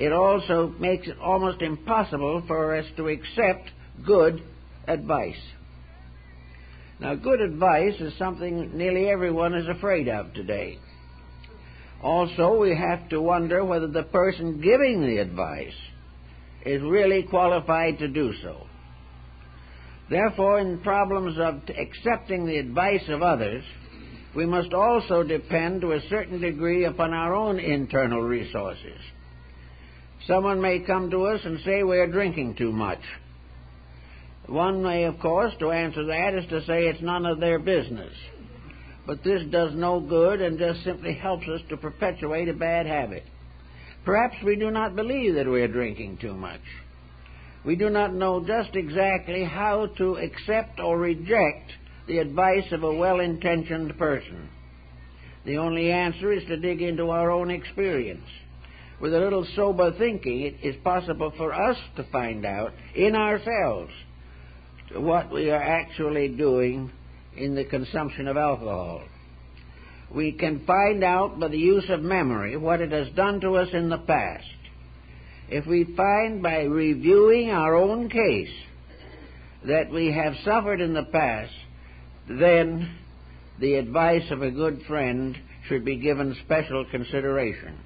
it also makes it almost impossible for us to accept good advice. Now, good advice is something nearly everyone is afraid of today. Also, we have to wonder whether the person giving the advice is really qualified to do so. Therefore, in problems of accepting the advice of others, we must also depend to a certain degree upon our own internal resources. Someone may come to us and say we are drinking too much. One way, of course, to answer that is to say it's none of their business. But this does no good and just simply helps us to perpetuate a bad habit. Perhaps we do not believe that we are drinking too much. We do not know just exactly how to accept or reject the advice of a well-intentioned person. The only answer is to dig into our own experience. With a little sober thinking, it is possible for us to find out in ourselves what we are actually doing in the consumption of alcohol. We can find out by the use of memory what it has done to us in the past. If we find by reviewing our own case that we have suffered in the past, then the advice of a good friend should be given special consideration.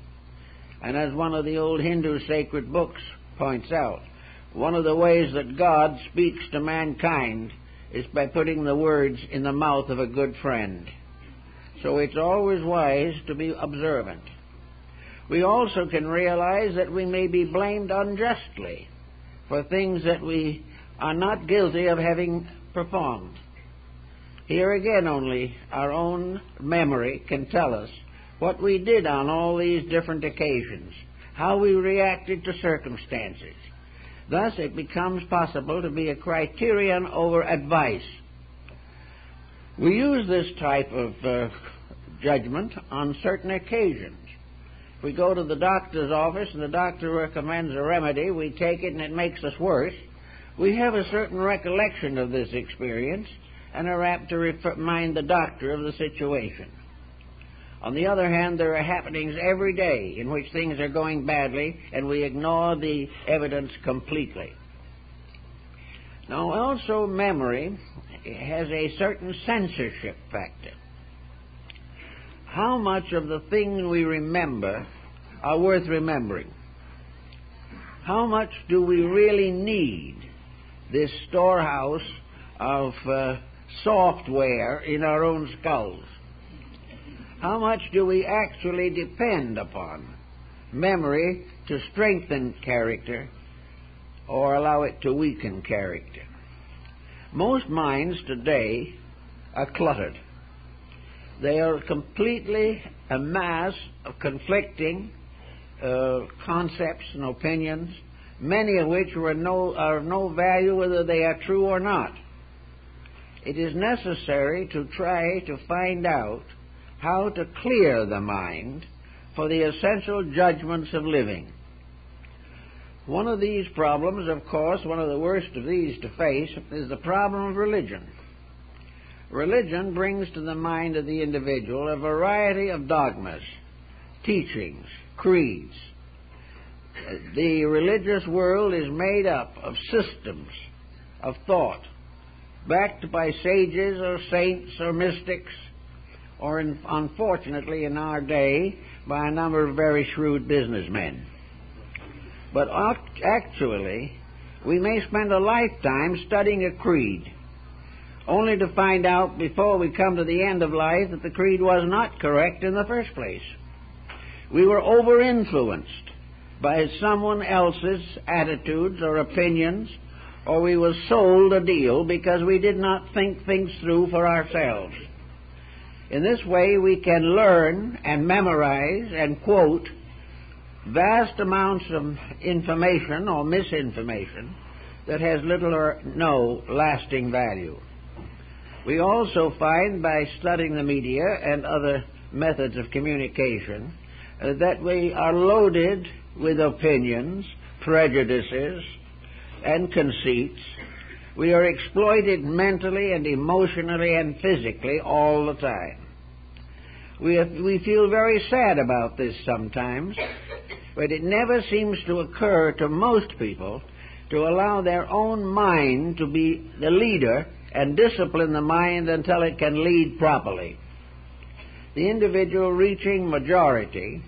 And as one of the old Hindu sacred books points out, one of the ways that God speaks to mankind is by putting the words in the mouth of a good friend. So it's always wise to be observant. We also can realize that we may be blamed unjustly for things that we are not guilty of having performed. Here again only our own memory can tell us what we did on all these different occasions, how we reacted to circumstances. Thus it becomes possible to be a criterion over advice. We use this type of judgment on certain occasions. If we go to the doctor's office and the doctor recommends a remedy, we take it and it makes us worse. We have a certain recollection of this experience and are apt to remind the doctor of the situation. On the other hand, there are happenings every day in which things are going badly and we ignore the evidence completely. Now, also memory has a certain censorship factor. How much of the things we remember are worth remembering? How much do we really need this storehouse of software in our own skulls? How much do we actually depend upon memory to strengthen character or allow it to weaken character? Most minds today are cluttered. They are completely a mass of conflicting concepts and opinions, many of which are of no value whether they are true or not. It is necessary to try to find out how to clear the mind for the essential judgments of living. One of these problems, of course, one of the worst of these to face, is the problem of religion. Religion brings to the mind of the individual a variety of dogmas, teachings, creeds. The religious world is made up of systems of thought, backed by sages or saints or mystics, or unfortunately in our day, by a number of very shrewd businessmen. But actually, we may spend a lifetime studying a creed, only to find out before we come to the end of life that the creed was not correct in the first place. We were over-influenced by someone else's attitudes or opinions, or we were sold a deal because we did not think things through for ourselves. In this way, we can learn and memorize and quote vast amounts of information or misinformation that has little or no lasting value. We also find by studying the media and other methods of communication that we are loaded with opinions, prejudices, and conceits. We are exploited mentally and emotionally and physically all the time. We feel very sad about this sometimes, but it never seems to occur to most people to allow their own mind to be the leader and discipline the mind until it can lead properly. The individual reaching majority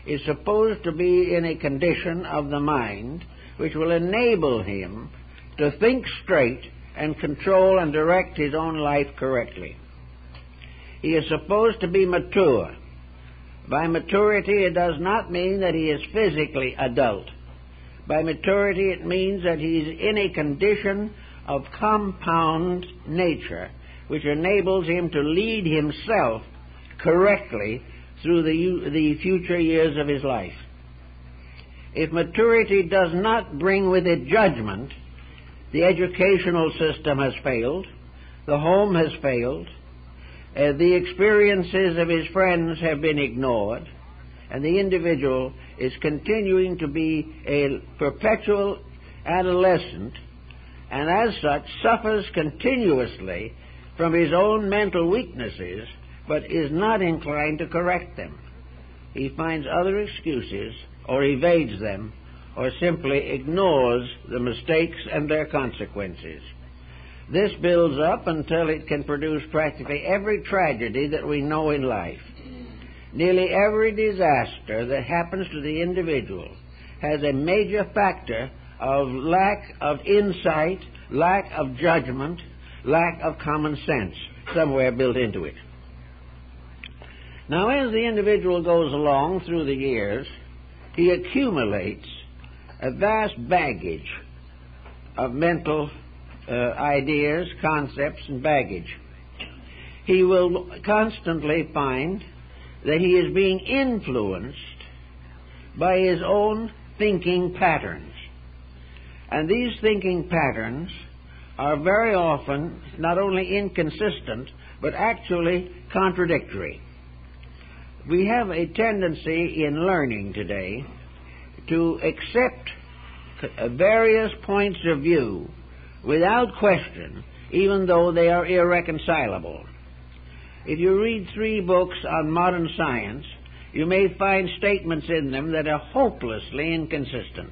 is supposed to be in a condition of the mind which will enable him to think straight and control and direct his own life correctly. He is supposed to be mature. By maturity, it does not mean that he is physically adult. By maturity, it means that he is in a condition of compound nature, which enables him to lead himself correctly through the future years of his life. If maturity does not bring with it judgment, the educational system has failed, the home has failed, the experiences of his friends have been ignored, and the individual is continuing to be a perpetual adolescent, and as such suffers continuously from his own mental weaknesses, but is not inclined to correct them. He finds other excuses, or evades them, or simply ignores the mistakes and their consequences. This builds up until it can produce practically every tragedy that we know in life. Nearly every disaster that happens to the individual has a major factor of lack of insight, lack of judgment, lack of common sense somewhere built into it. Now, as the individual goes along through the years, he accumulates a vast baggage of mental ideas, concepts, and baggage. He will constantly find that he is being influenced by his own thinking patterns. And these thinking patterns are very often not only inconsistent, but actually contradictory. We have a tendency in learning today to accept various points of view without question, even though they are irreconcilable. If you read 3 books on modern science, you may find statements in them that are hopelessly inconsistent.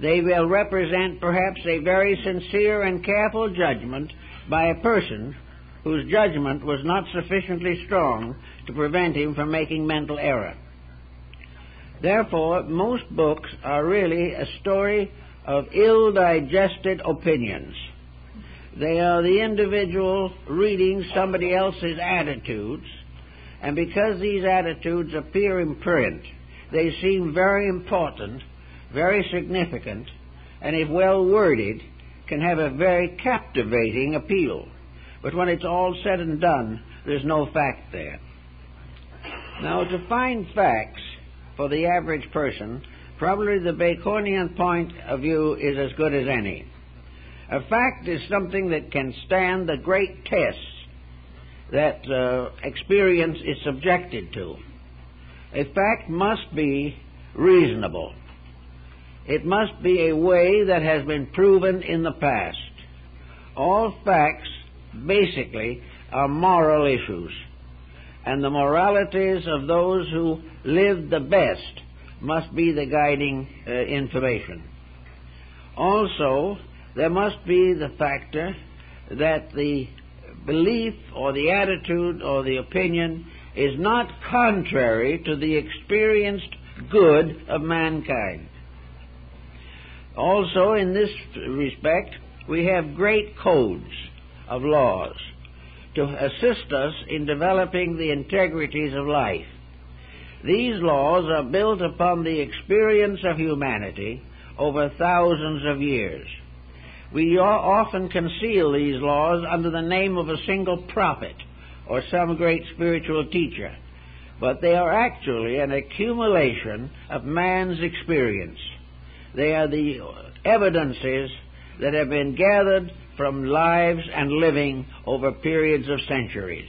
They will represent perhaps a very sincere and careful judgment by a person whose judgment was not sufficiently strong to prevent him from making mental error. Therefore, most books are really a story of ill-digested opinions. They are the individual reading somebody else's attitudes, and because these attitudes appear in print, they seem very important, very significant, and if well worded, can have a very captivating appeal. But when it's all said and done, there's no fact there. Now, to find facts for the average person, probably the Baconian point of view is as good as any. A fact is something that can stand the great tests that experience is subjected to. A fact must be reasonable. It must be a way that has been proven in the past. All facts, basically, are moral issues, and the moralities of those who lived the best must be the guiding information. Also, there must be the factor that the belief or the attitude or the opinion is not contrary to the experienced good of mankind. Also, in this respect, we have great codes of laws to assist us in developing the integrities of life. These laws are built upon the experience of humanity over thousands of years. We often conceal these laws under the name of a single prophet or some great spiritual teacher, but they are actually an accumulation of man's experience. They are the evidences that have been gathered from lives and living over periods of centuries.